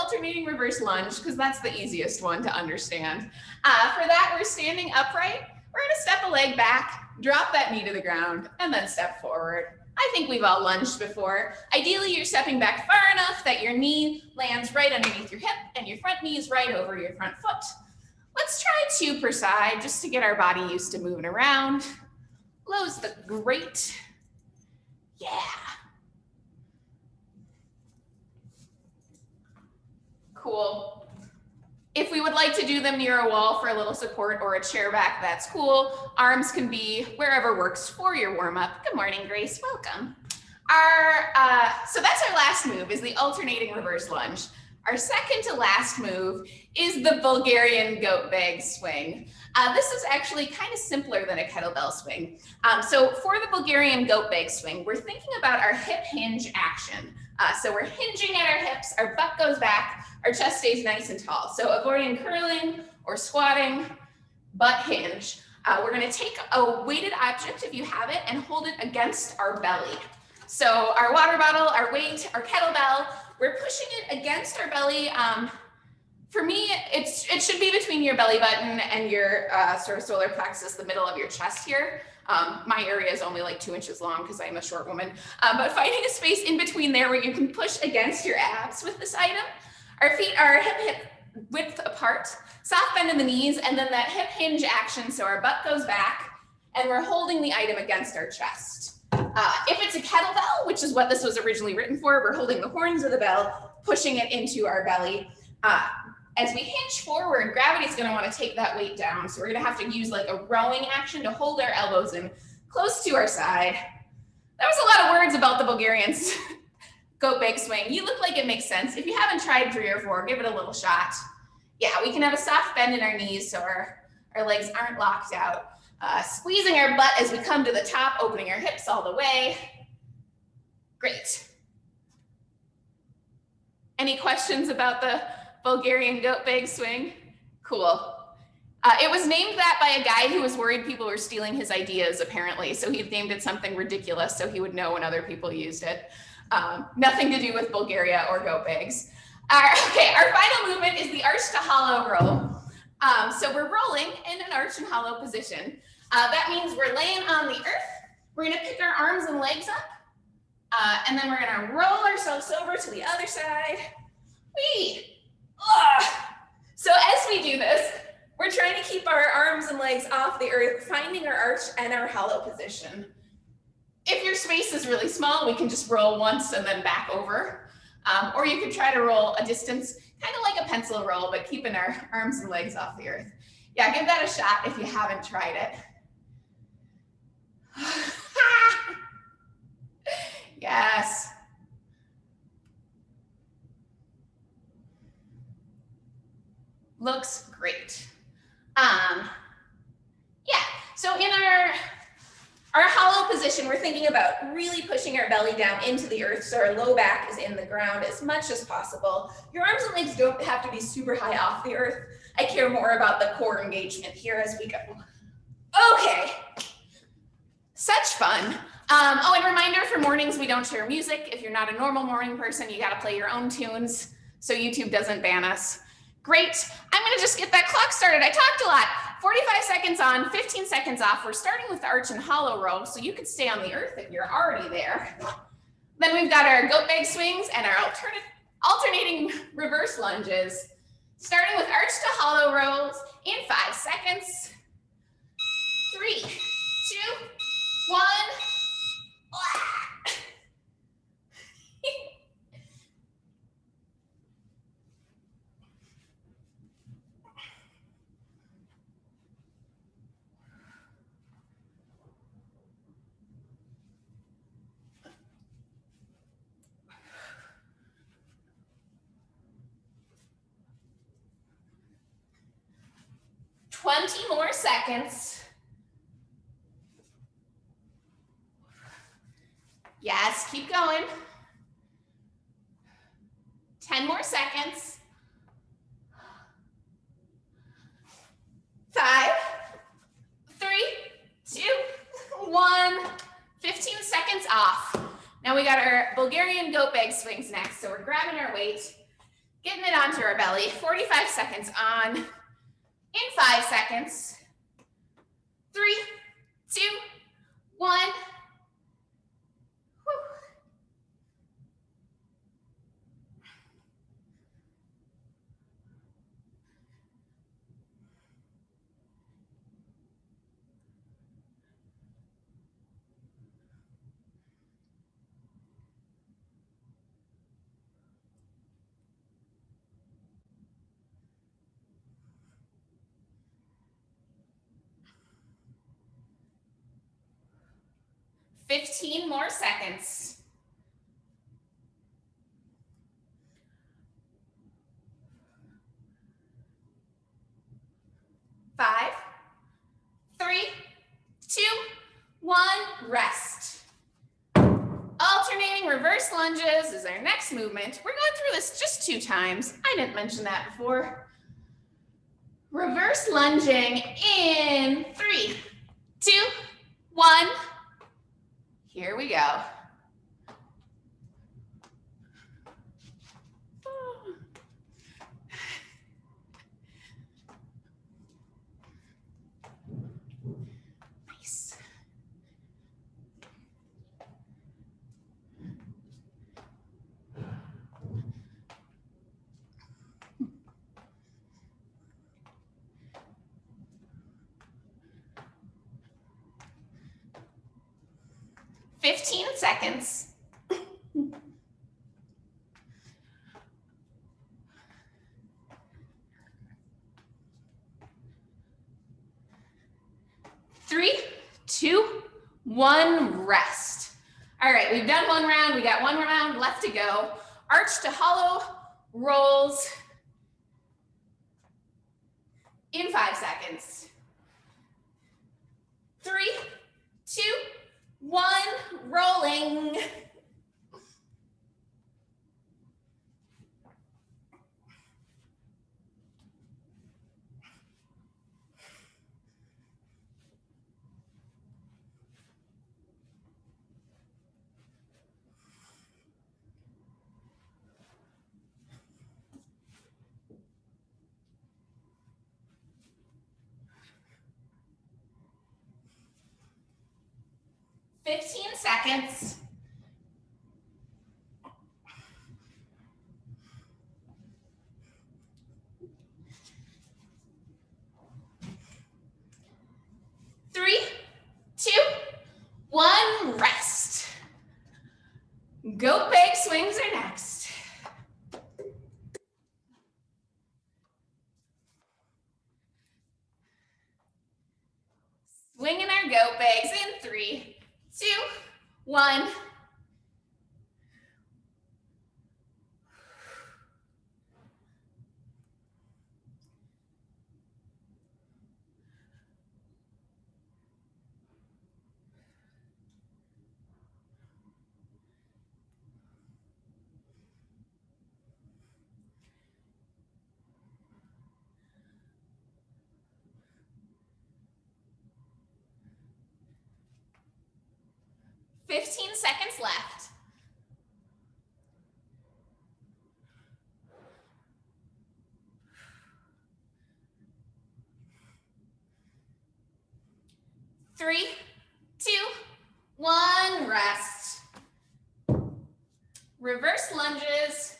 alternating reverse lunge because that's the easiest one to understand. For that, we're standing upright. We're gonna step a leg back, drop that knee to the ground, and then step forward. I think we've all lunged before. Ideally, you're stepping back far enough that your knee lands right underneath your hip and your front knee is right over your front foot. Let's try 2 per side just to get our body used to moving around. Low's the great. Yeah. Cool. If we would like to do them near a wall for a little support or a chair back, that's cool. Arms can be wherever works for your warm up. Good morning, Grace, welcome. So that's our last move, is the alternating reverse lunge. Our second to last move is the Bulgarian goat bag swing. This is actually kind of simpler than a kettlebell swing. So for the Bulgarian goat bag swing, we're thinking about our hip hinge action. So we're hinging at our hips, our butt goes back, our chest stays nice and tall. So avoiding curling or squatting, butt hinge. We're gonna take a weighted object, if you have it, and hold it against our belly. So our water bottle, our weight, our kettlebell, we're pushing it against our belly. For me, it should be between your belly button and your sort of solar plexus, the middle of your chest here. My area is only like 2 inches long because I'm a short woman. But finding a space in between there where you can push against your abs with this item. Our feet are hip width apart, soft bend in the knees, and then that hip hinge action. So our butt goes back and we're holding the item against our chest. If it's a kettlebell, which is what this was originally written for, we're holding the horns of the bell, pushing it into our belly. As we hinge forward, gravity's gonna wanna take that weight down. So we're gonna have to use like a rowing action to hold our elbows in close to our side. That was a lot of words about the Bulgarians. Goat bag swing. You look like it makes sense. If you haven't tried 3 or 4, give it a little shot. Yeah, we can have a soft bend in our knees so our legs aren't locked out. Squeezing our butt as we come to the top, opening our hips all the way. Great. Any questions about the Bulgarian goat bag swing? Cool. It was named that by a guy who was worried people were stealing his ideas, apparently. So he named it something ridiculous so he would know when other people used it. Nothing to do with Bulgaria or goat bags. Okay, our final movement is the arch to hollow roll. So we're rolling in an arch and hollow position. That means we're laying on the earth. We're gonna pick our arms and legs up. And then we're gonna roll ourselves over to the other side. So as we do this, we're trying to keep our arms and legs off the earth, finding our arch and our hollow position. If your space is really small, we can just roll once and then back over. Or you could try to roll a distance, kind of like a pencil roll, but keeping our arms and legs off the earth. Yeah, give that a shot if you haven't tried it. Yes. Looks great. Yeah, so in our hollow position, we're thinking about really pushing our belly down into the earth so our low back is in the ground as much as possible. Your arms and legs don't have to be super high off the earth. I care more about the core engagement here as we go. Okay, such fun. Oh, and reminder for mornings, we don't share music. If you're not a normal morning person, you gotta play your own tunes so YouTube doesn't ban us. Great, I'm gonna just get that clock started. I talked a lot. 45 seconds on, 15 seconds off. We're starting with the arch and hollow row, so you could stay on the earth if you're already there. Then we've got our goat bag swings and our alternating reverse lunges. Starting with arch to hollow rolls in 5 seconds. 3, 2, 1. 20 more seconds. Yes, keep going. 10 more seconds. 5, 3, 2, 1. 15 seconds off. Now we got our Bulgarian goat bag swings next. So we're grabbing our weight, Getting it onto our belly. 45 seconds on. In 5 seconds. 3, 2, 1. Whew. 15 more seconds. 5, 3, 2, 1, rest. Alternating reverse lunges is our next movement. We're going through this just 2 times. I didn't mention that before. Reverse lunging in 3, 2, 1. Here we go. Nice. Fifteen seconds. 3, 2, 1, rest. All right, we've done 1 round. We got 1 round left to go. Arch to hollow rolls in 5 seconds. 3, 2, 1, rolling. Fifteen seconds. 3, 2, 1, rest. Goat bag swings are next. Swinging our goat bags in 3, 2, 1. Fifteen seconds left. 3, 2, 1, rest. Reverse lunges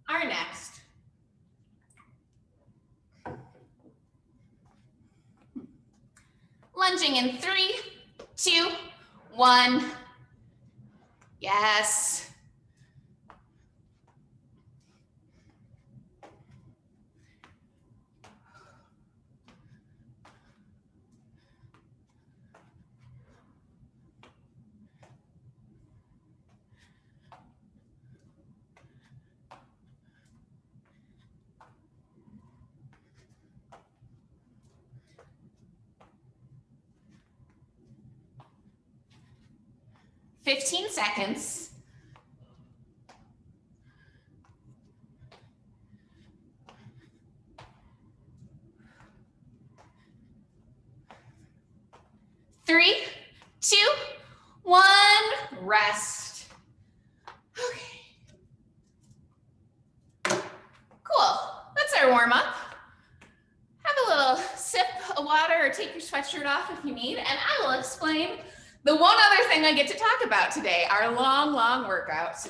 are next. Lunging in 3, 2, 1. Yes. Fifteen seconds. 3, 2, 1, rest. Okay. our warm up, have a little sip of water or take your sweatshirt off if you need, and I will explain the one other thing I get to talk about today, our long, long workouts.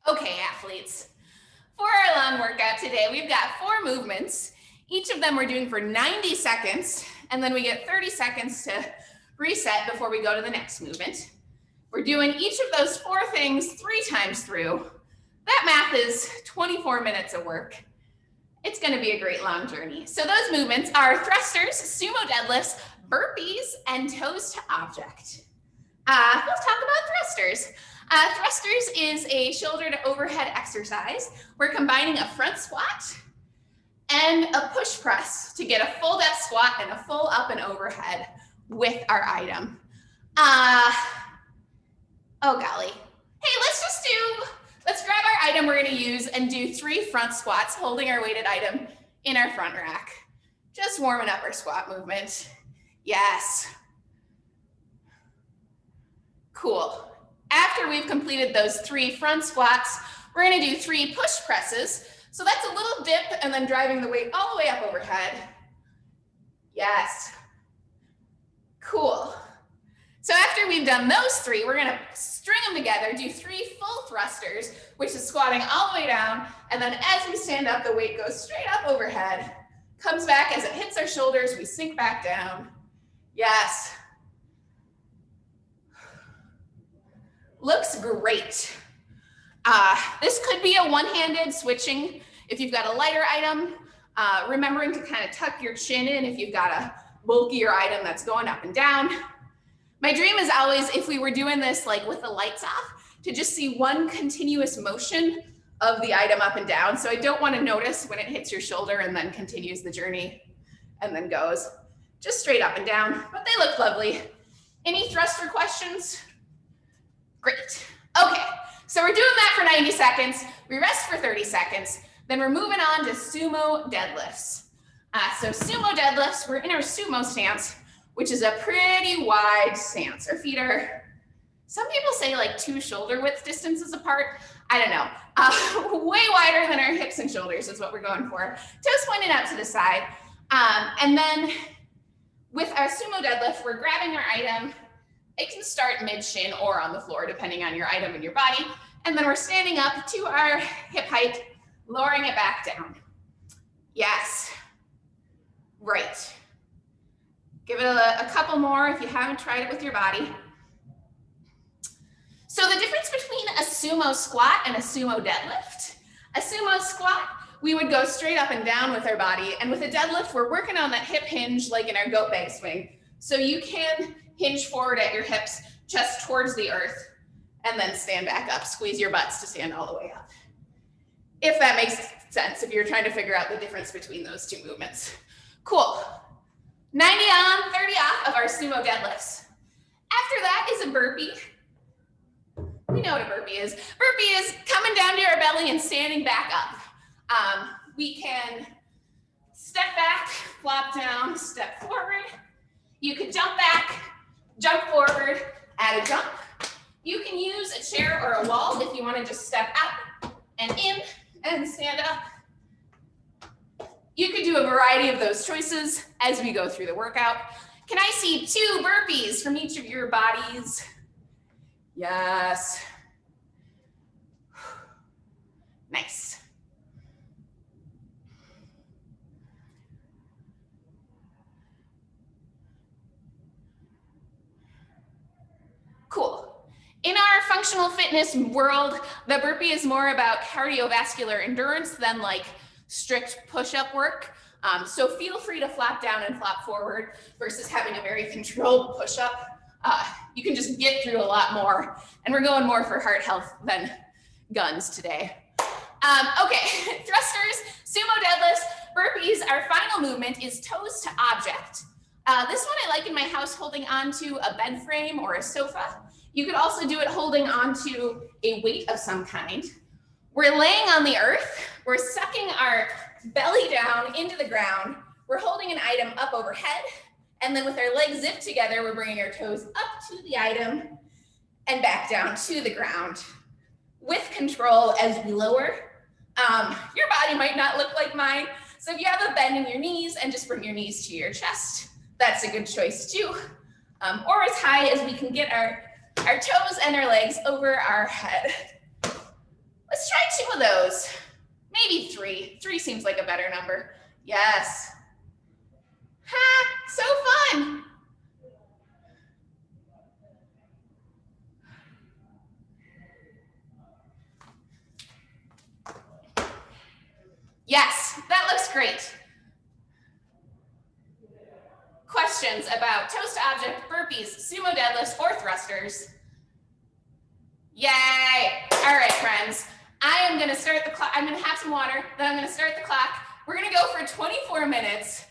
Okay, athletes, for our long workout today, we've got 4 movements. Each of them we're doing for 90 seconds, and then we get 30 seconds to reset before we go to the next movement. We're doing each of those 4 things 3 times through. That math is 24 minutes of work. It's going to be a great long journey. So those movements are thrusters, sumo deadlifts, burpees, and toes to object. Let's talk about thrusters. Thrusters is a shoulder to overhead exercise. We're combining a front squat and a push press to get a full depth squat and a full up and overhead with our item. Oh golly. Hey, let's grab our item we're gonna use and do 3 front squats holding our weighted item in our front rack. Just warming up our squat movement. Yes. Cool. After we've completed those 3 front squats, we're gonna do 3 push presses. So that's a little dip and then driving the weight all the way up overhead. Yes. Cool. So after we've done those 3, we're gonna string them together, do 3 full thrusters, which is squatting all the way down. And then as we stand up, the weight goes straight up overhead, comes back as it hits our shoulders, we sink back down. Yes. Looks great. This could be a one-handed switching if you've got a lighter item, remembering to kind of tuck your chin in if you've got a bulkier item that's going up and down. My dream is always, if we were doing this like with the lights off, to just see one continuous motion of the item up and down. So I don't want to notice when it hits your shoulder and then continues the journey and then goes just straight up and down, but they look lovely. Any thruster questions? Great. Okay, so we're doing that for 90 seconds. We rest for 30 seconds. Then we're moving on to sumo deadlifts. So sumo deadlifts, we're in our sumo stance, which is a pretty wide stance. Our feet are, some people say like 2 shoulder width distances apart. I don't know. Way wider than our hips and shoulders is what we're going for. Toes pointed out to the side. And then with our sumo deadlift, we're grabbing our item. It can start mid-shin or on the floor, depending on your item and your body. And then we're standing up to our hip height, lowering it back down. Yes. Right. Give it a couple more if you haven't tried it with your body. So the difference between a sumo squat and a sumo deadlift. A sumo squat, we would go straight up and down with our body. And with a deadlift, we're working on that hip hinge like in our goat bag swing. So you can hinge forward at your hips, chest towards the earth, and then stand back up. Squeeze your butts to stand all the way up. If that makes sense, if you're trying to figure out the difference between those 2 movements. Cool. 90 on, 30 off of our sumo deadlifts. After that is a burpee. We know what a burpee is. Burpee is coming down to our belly and standing back up. We can step back, flop down, step forward. You can jump back, jump forward, add a jump. You can use a chair or a wall if you want to just step out and in and stand up. You could do a variety of those choices as we go through the workout. Can I see 2 burpees from each of your bodies? Yes. Nice. Cool. In our functional fitness world, the burpee is more about cardiovascular endurance than like strict push-up work. So feel free to flop down and flop forward versus having a very controlled push-up. You can just get through a lot more. And we're going more for heart health than guns today. Okay, thrusters, sumo deadlifts, burpees. Our final movement is toes to object. This one I like in my house holding onto a bed frame or a sofa. You could also do it holding onto a weight of some kind. We're laying on the earth. We're sucking our belly down into the ground. We're holding an item up overhead. And then with our legs zipped together, we're bringing our toes up to the item. and back down to the ground with control as we lower. Your body might not look like mine, so if you have a bend in your knees and just bring your knees to your chest, that's a good choice too. Or as high as we can get our toes and our legs over our head. Let's try 2 of those, maybe 3. 3 seems like a better number. Yes. Ha, so fun. Yes, that looks great. Questions about toes to object, burpees, sumo deadlifts, or thrusters? Yay! All right, friends. I am gonna start the clock. I'm gonna have some water, then I'm gonna start the clock. We're gonna go for 24 minutes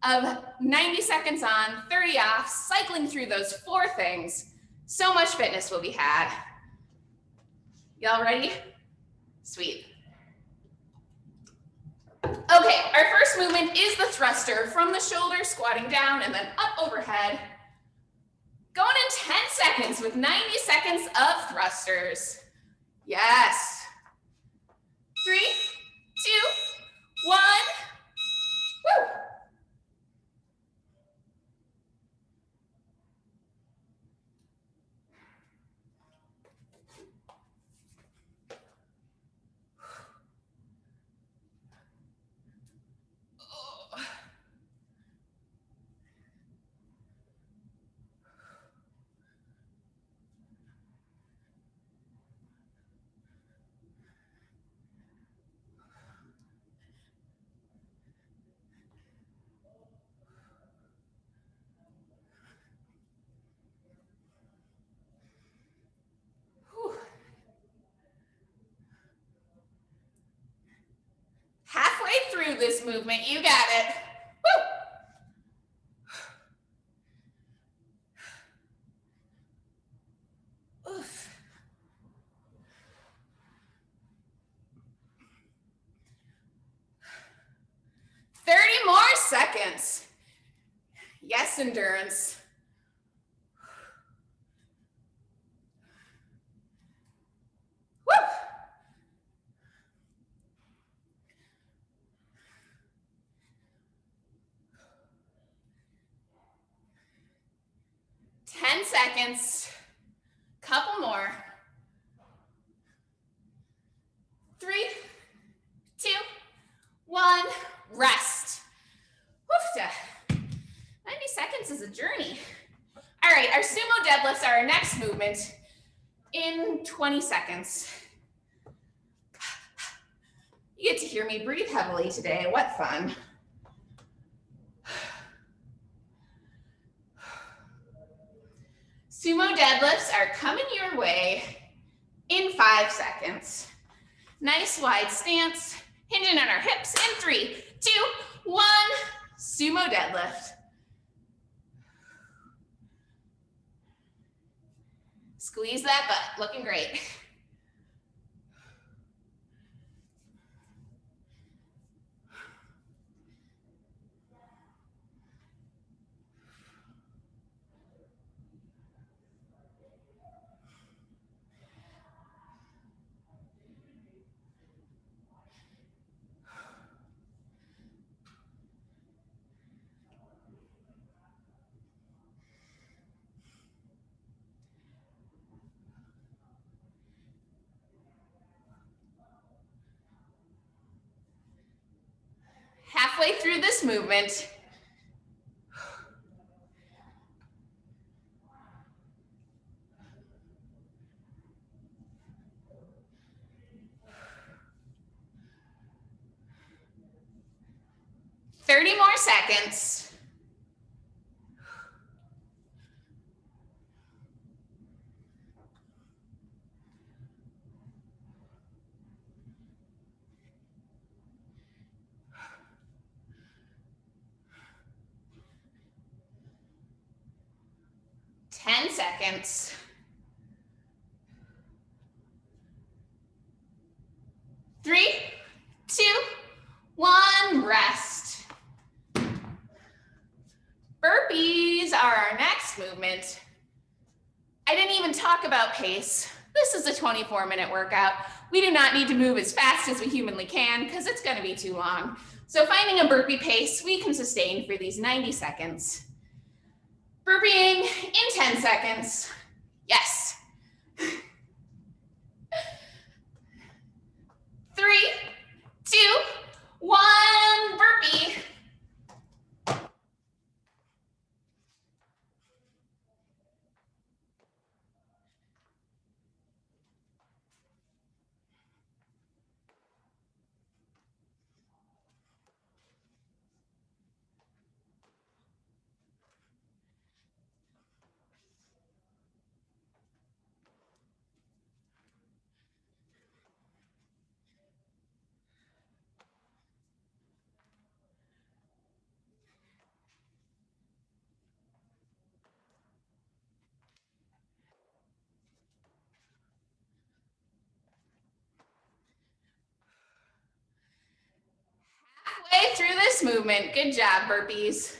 of 90 seconds on, 30 off, cycling through those 4 things. So much fitness will be had. Y'all ready? Sweet. Okay, our first movement is the thruster from the shoulder, squatting down and then up overhead. Going in 10 seconds with 90 seconds of thrusters. Yes. 3, 2, 1. Woo. Halfway through this movement, you got it. Woo. Oof. More seconds. Yes, endurance. Woo. Ten seconds. Couple more. 3, 2, 1. Rest. Woofda. 90 seconds is a journey. All right, our sumo deadlifts are our next movement in 20 seconds. You get to hear me breathe heavily today. What fun. Sumo deadlifts are coming your way in 5 seconds. Nice wide stance, hinging on our hips in 3, 2, 1. Sumo deadlift. Squeeze that butt, looking great. Halfway through this movement, more seconds. Ten seconds. 3, 2, 1. Rest. Burpees are our next movement. I didn't even talk about pace. This is a 24-minute workout. We do not need to move as fast as we humanly can because it's going to be too long. So finding a burpee pace we can sustain for these 90 seconds. Burpeeing in 10 seconds. Yes. 3, 2, 1, burpee. Halfway through this movement. Good job, burpees.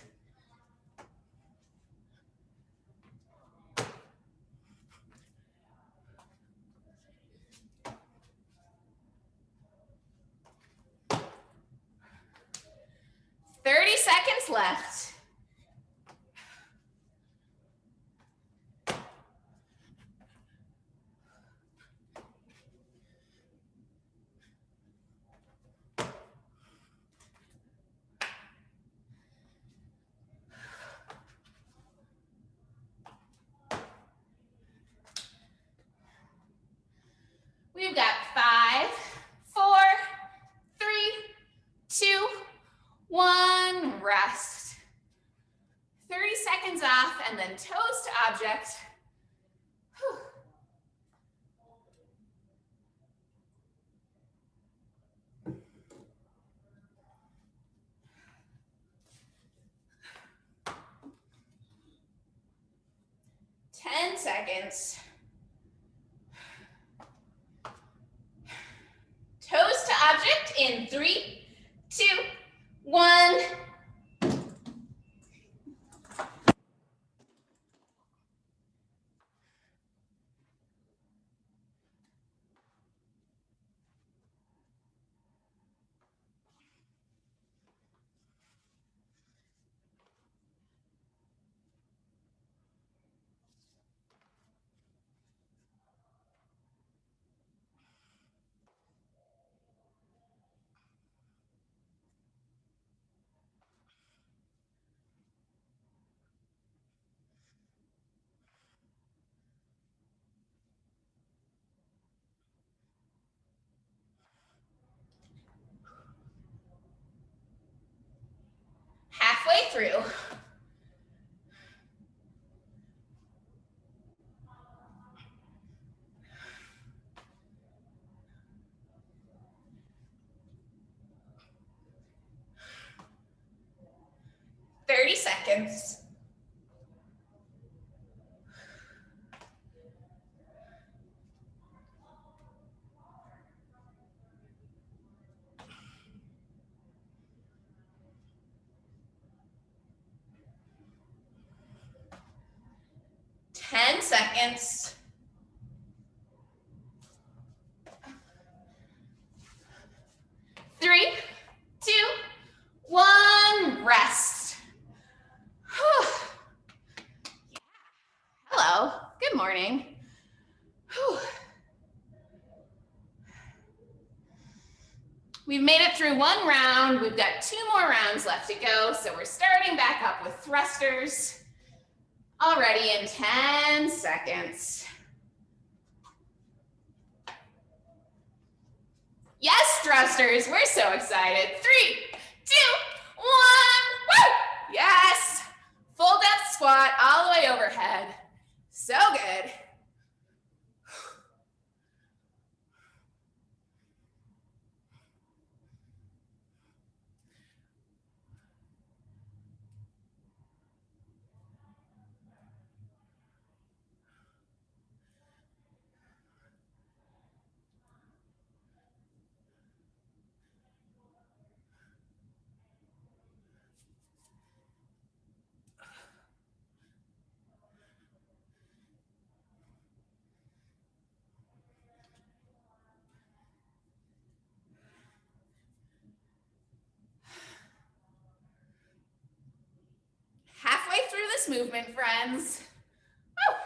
Seconds left. We've got 5, 4, 3, 2, 1, rest. 30 seconds off and then toes to object. Whew. Ten seconds. Toes to object in 3, 2, 1. Halfway through. Seconds. Ten seconds. 3, 2, 1, rest. Whew. Hello, good morning. Whew. We've made it through one round. We've got 2 more rounds left to go. So we're starting back up with thrusters already in 10 seconds. Yes, thrusters, we're so excited. 3, 2, 1, woo! Yes, full depth squat all the way overhead. So good. movement, friends. Woo.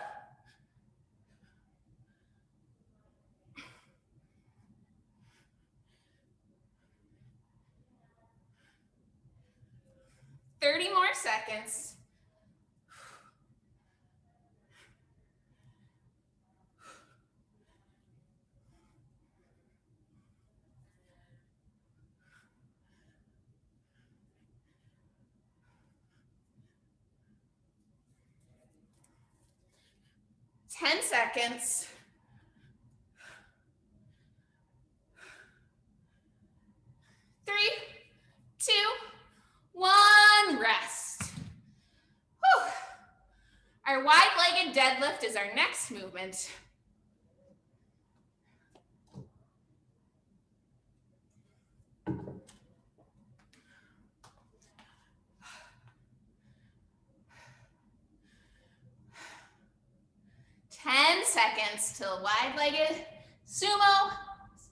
Thirty more seconds. Ten seconds. 3, 2, 1, rest. Whew. Our wide-legged deadlift is our next movement. Ten seconds till wide-legged sumo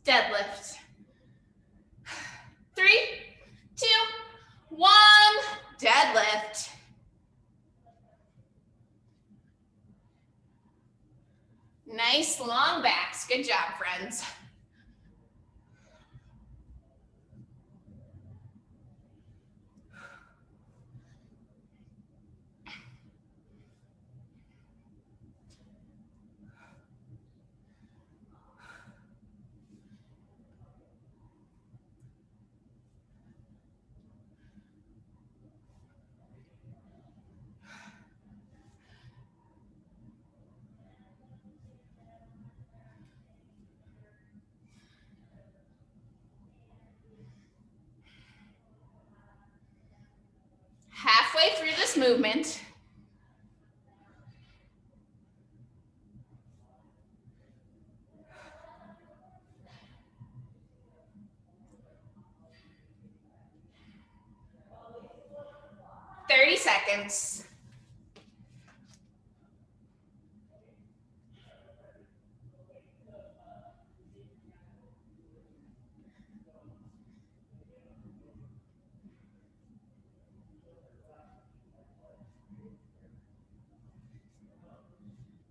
deadlift. 3, 2, 1, deadlift. Nice long backs. Good job, friends. Halfway through this movement. Seconds.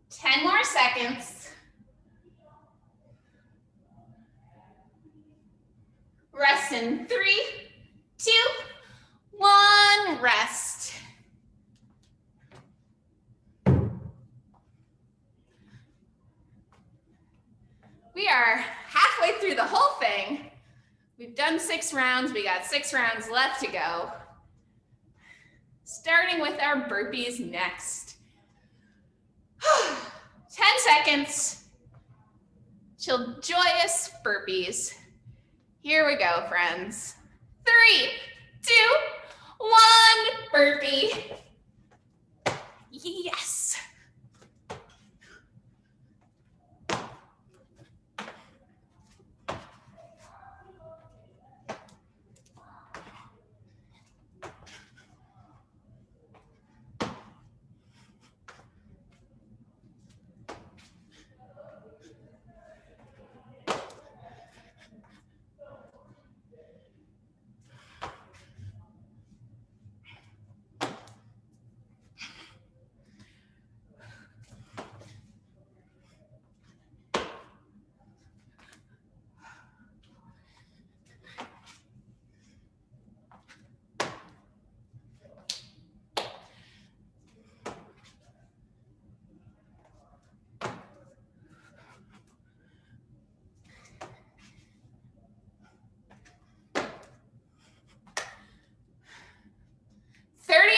Ten more seconds. Rest in 3, 2, 1, rest. We are halfway through the whole thing. We've done 6 rounds. We got 6 rounds left to go. Starting with our burpees next. 10 seconds. Chill, joyous burpees. Here we go, friends. 3, 2, 1, burpee. Yes.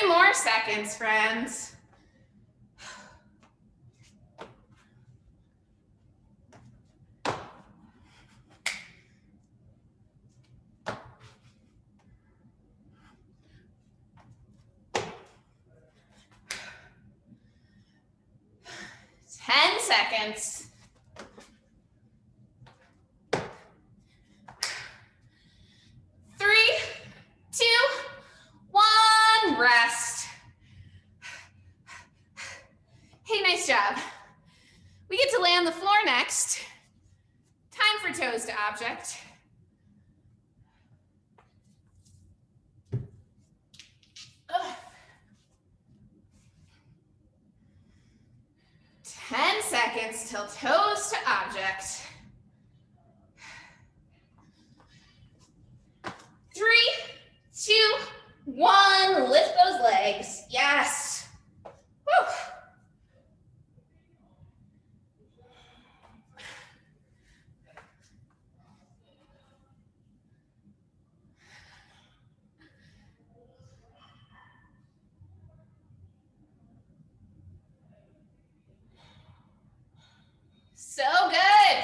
More seconds, friends. Ten seconds. 3, 2, 1, rest. Hey, nice job. We get to lay on the floor next. Time for toes to object. 10 seconds till toes to object. 3, 2, 1. Lift those legs. Yes. Woo. So good.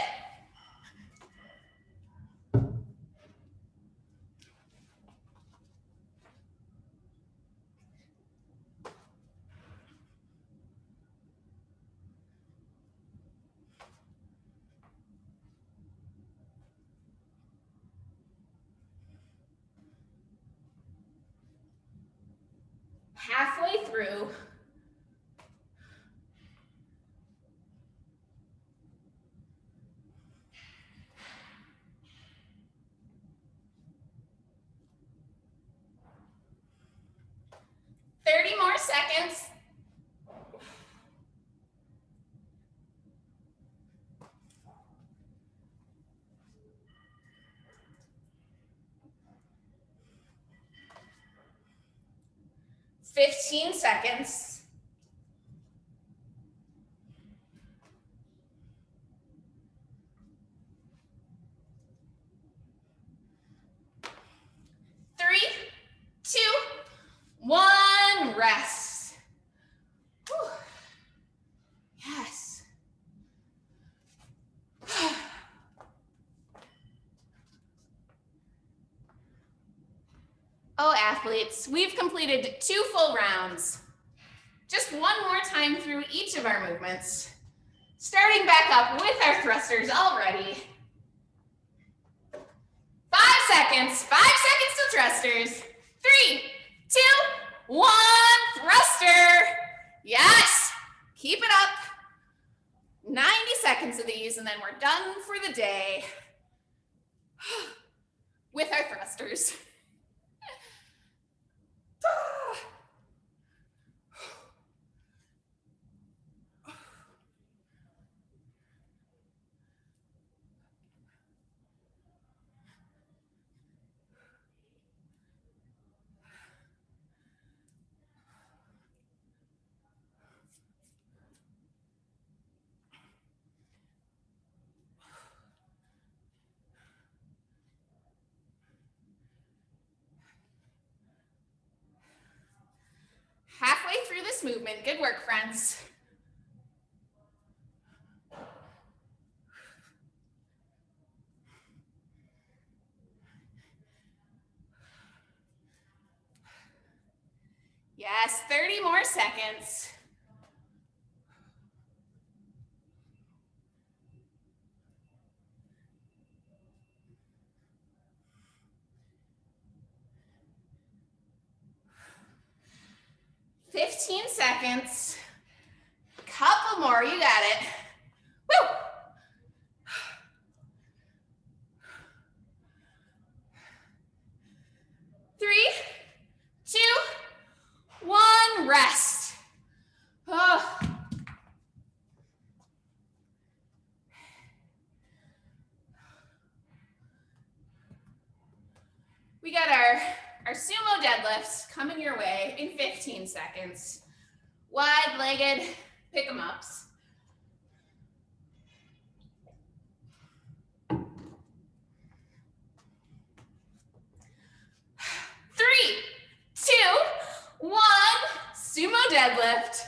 Halfway through. More seconds. Fifteen seconds. Three, 2, 1. Rest. Whew. Yes. Oh, athletes, we've completed 2 full rounds. Just one more time through each of our movements. Starting back up with our thrusters already. 5 seconds. 5 seconds to thrusters. 3, 2, 1. Thruster. Yes. Keep it up. 90 seconds of these, and then we're done for the day with our thrusters. Halfway through this movement. Good work, friends. Yes, 30 more seconds. Fifteen seconds. Couple more, you got it. Woo! Three, 2, 1. Rest. Oh. We got our sumo deadlifts coming your way in 15 seconds. Wide-legged pick-em-ups. Three, 2, 1. Sumo deadlift.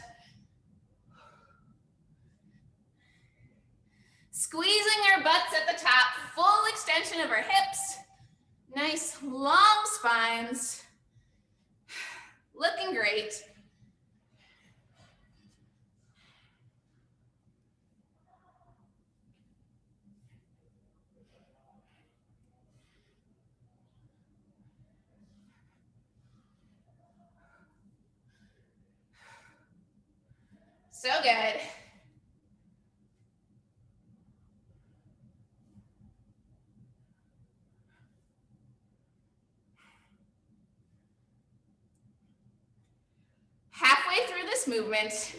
Squeezing our butts at the top, full extension of our hips. Nice long spines. Looking great. So good. Halfway through this movement,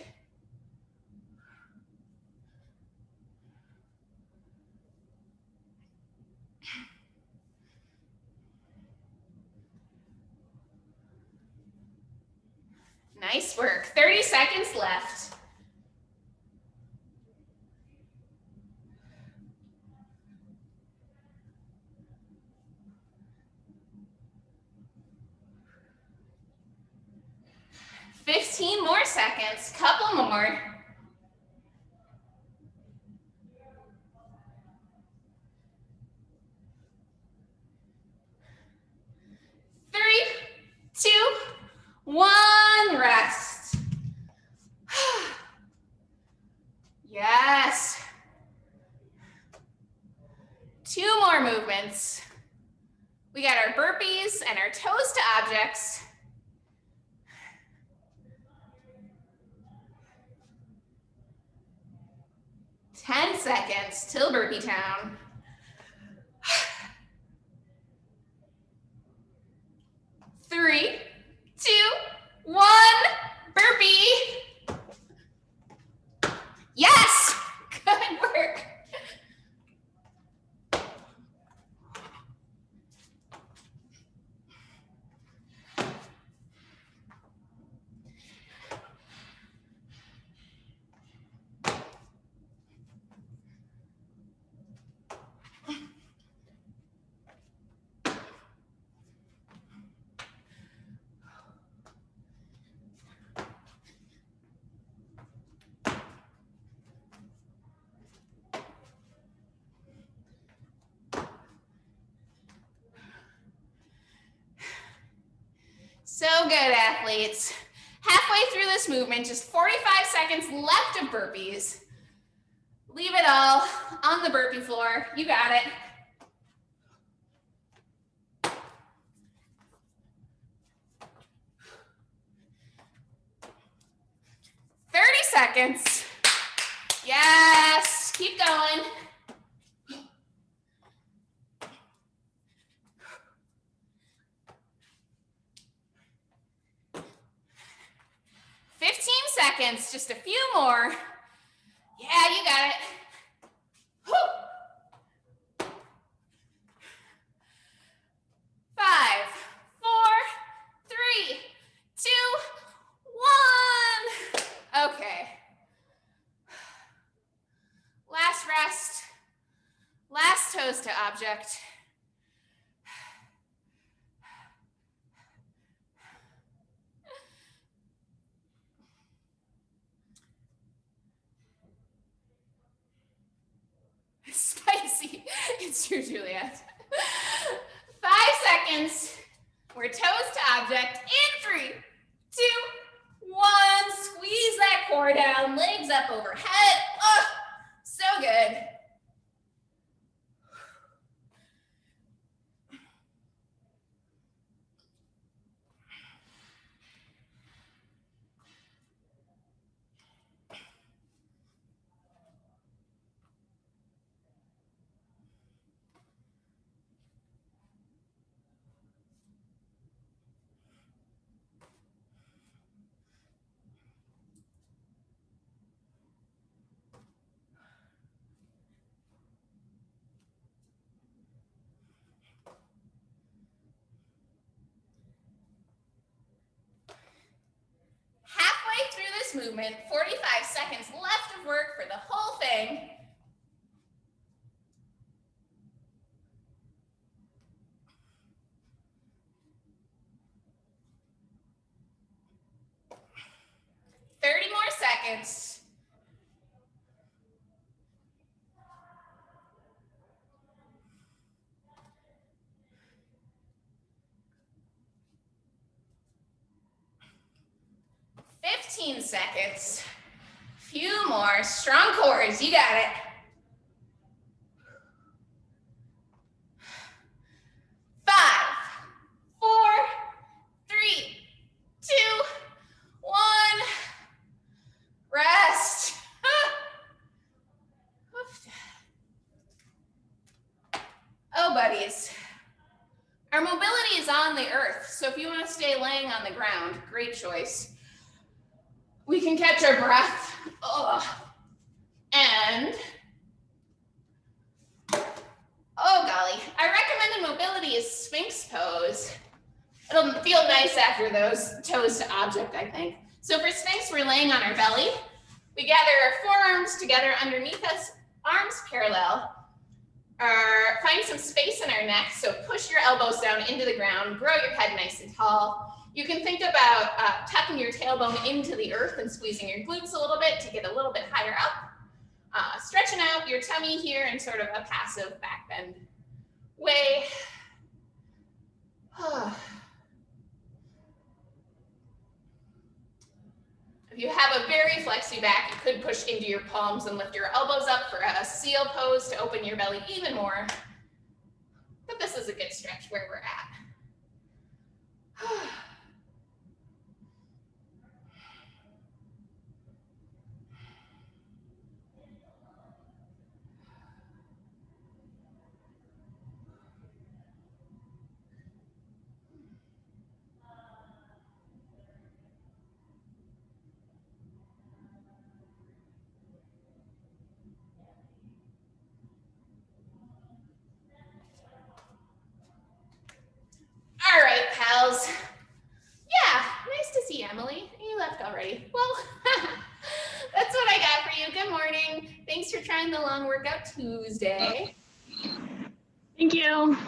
Nice work. 30 seconds left. Fifteen more seconds, couple more. Three, two, one, rest. Yes. Two more movements. We got our burpees and our toes to objects. Ten seconds till burpee town. Three, two, one, burpee. Yes, good work. So good, athletes. Halfway through this movement, just 45 seconds left of burpees. Leave it all on the burpee floor. You got it. Seconds. Yes, keep going. Seconds, just a few more. Yeah, you got it. Whew. 5, 4, 3, 2, 1. Okay. Last rest. Last toes to object. Spicy. It's true, Juliet. 5 seconds. We're toes to object. In 3, 2, 1. Squeeze that core down. Legs up overhead. Oh, so good. Movement, 45 seconds left of work for the whole thing. More seconds. Seconds. Few more. Strong cores. You got it. 5, 4, 3, 2, 1. Rest. Oh, buddies. Our mobility is on the earth, so if you want to stay laying on the ground, great choice. We can catch our breath. Ugh. And, oh golly, I recommend mobility is Sphinx Pose. It'll feel nice after those toes to object, I think. So for Sphinx, we're laying on our belly. We gather our forearms together underneath us, arms parallel. Find some space in our neck, so push your elbows down into the ground, grow your head nice and tall. You can think about tucking your tailbone into the earth and squeezing your glutes a little bit to get a little bit higher up. Stretching out your tummy here in sort of a passive back bend way. If you have a very flexy back, you could push into your palms and lift your elbows up for a seal pose to open your belly even more. But this is a good stretch where we're at. All right, pals. Yeah, nice to see Emily. You left already. Well, that's what I got for you. Good morning. Thanks for trying the long workout Tuesday. Thank you.